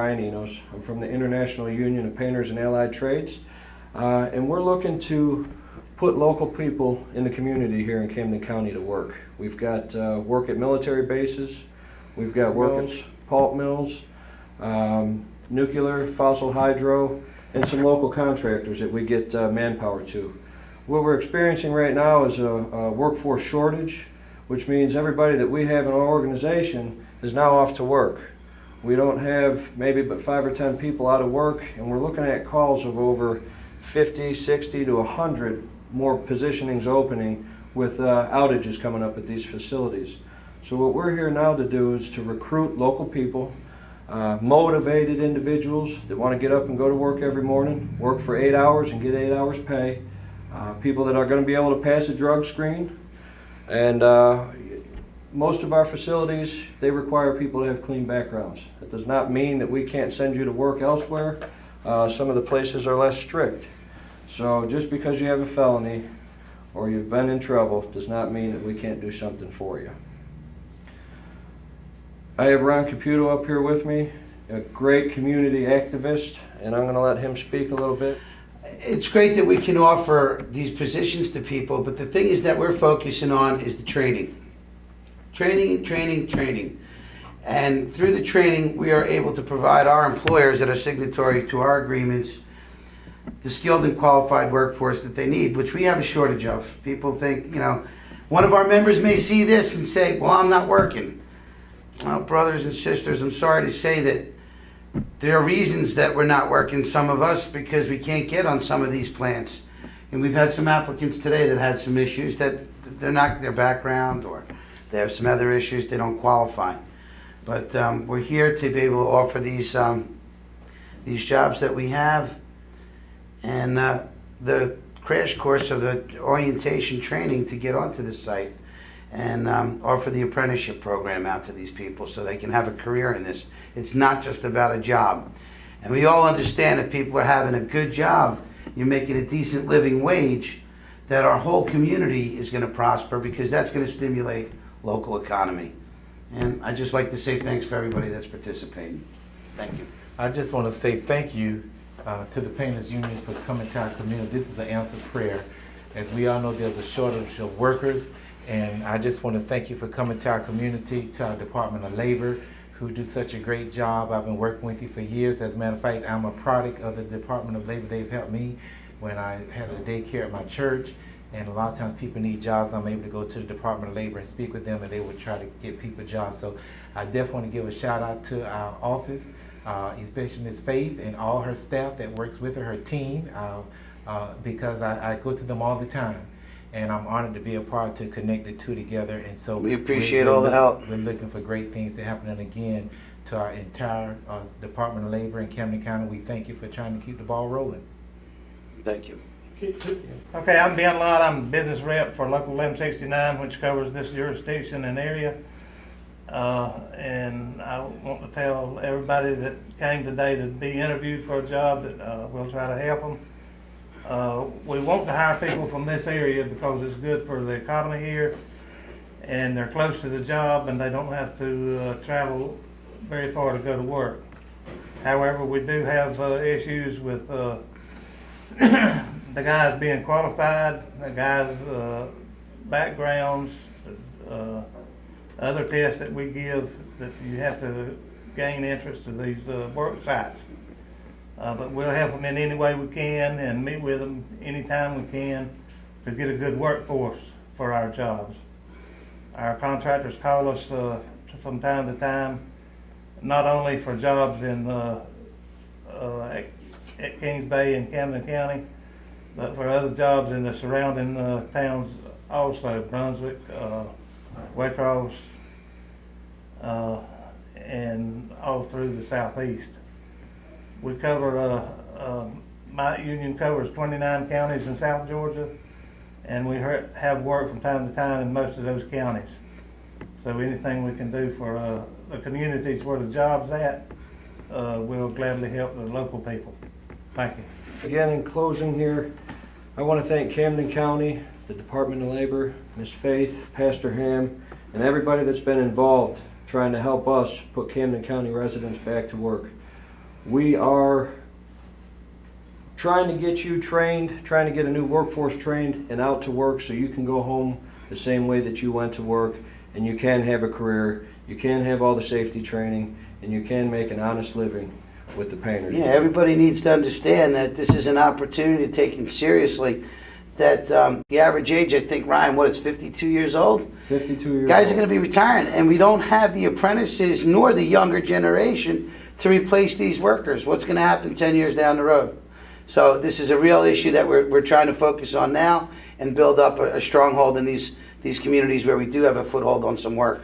Ryan Enos. I'm from the International Union of Painters and Allied Trades, and we're looking to put local people in the community here in Camden County to work. We've got work at military bases, we've got work at pulp mills, nuclear, fossil hydro, and some local contractors that we get manpower to. What we're experiencing right now is a workforce shortage, which means everybody that we have in our organization is now off to work. We don't have maybe but 5 or 10 people out of work, and we're looking at calls of over 50, 60 to 100 more positionings opening with outages coming up at these facilities. So what we're here now to do is to recruit local people, motivated individuals that want to get up and go to work every morning, work for 8 hours and get 8 hours pay, people that are going to be able to pass a drug screen, and most of our facilities, they require people to have clean backgrounds. That does not mean that we can't send you to work elsewhere. Some of the places are less strict. So just because you have a felony or you've been in trouble does not mean that we can't do something for you. I have Ron Caputo up here with me, a great community activist, and I'm going to let him speak a little bit. It's great that we can offer these positions to people, but the thing is that we're focusing on is the training. Training. And through the training, we are able to provide our employers that are signatory to our agreements the skilled and qualified workforce that they need, which we have a shortage of. People think, one of our members may see this and say, well, I'm not working. Well, brothers and sisters, I'm sorry to say that there are reasons that we're not working, some of us, because we can't get on some of these plants. And we've had some applicants today that had some issues that they're not their background, or they have some other issues, they don't qualify. But we're here to be able to offer these jobs that we have, and the crash course of the orientation training to get onto the site, and offer the apprenticeship program out to these people so they can have a career in this. It's not just about a job. And we all understand if people are having a good job, you're making a decent living wage, that our whole community is going to prosper, because that's going to stimulate local economy. And I'd just like to say thanks for everybody that's participating. Thank you. I just want to say thank you to the Painters Union for coming to our community. This is an answered prayer. As we all know, there's a shortage of workers, and I just want to thank you for coming to our community, to our Department of Labor, who do such a great job. I've been working with you for years. As a matter of fact, I'm a product of the Department of Labor. They've helped me when I had a daycare at my church, and a lot of times people need jobs. I'm able to go to the Department of Labor and speak with them, and they would try to get people jobs. So I definitely want to give a shout out to our office, especially Ms. Faith and all her staff that works with her team, because I go to them all the time. And I'm honored to be a part to connect the two together. And so we appreciate all the help. We're looking for great things to happen. And again, to our entire Department of Labor in Camden County, we thank you for trying to keep the ball rolling. Thank you. Okay, I'm Ben Lott. I'm business rep for Local 1169, which covers this jurisdiction and area. And I want to tell everybody that came today to be interviewed for a job that we'll try to help them. We want to hire people from this area because it's good for the economy here, and they're close to the job, and they don't have to travel very far to go to work. However, we do have issues with the guys being qualified, the guys' backgrounds, other tests that we give, that you have to gain interest in these work sites. But we'll help them in any way we can and meet with them anytime we can to get a good workforce for our jobs. Our contractors call us from time to time, not only for jobs in at Kings Bay and Camden County, but for other jobs in the surrounding towns also, Brunswick, Waycross, and all through the southeast. We cover, my union covers 29 counties in South Georgia, and we have work from time to time in most of those counties. So anything we can do for the communities where the job's at, we'll gladly help the local people. Thank you. Again, in closing here, I want to thank Camden County, the Department of Labor, Ms. Faith, Pastor Ham, and everybody that's been involved trying to help us put Camden County residents back to work. We are trying to get you trained, trying to get a new workforce trained and out to work so you can go home the same way that you went to work, and you can have a career, you can have all the safety training, and you can make an honest living with the painters. Yeah, everybody needs to understand that this is an opportunity taken seriously. That the average age, I think, Ryan, what is 52 years old? 52 years Guys are old. going to be retiring, and we don't have the apprentices nor the younger generation to replace these workers. What's going to happen 10 years down the road? So this is a real issue that we're trying to focus on now and build up a stronghold in these communities where we do have a foothold on some work.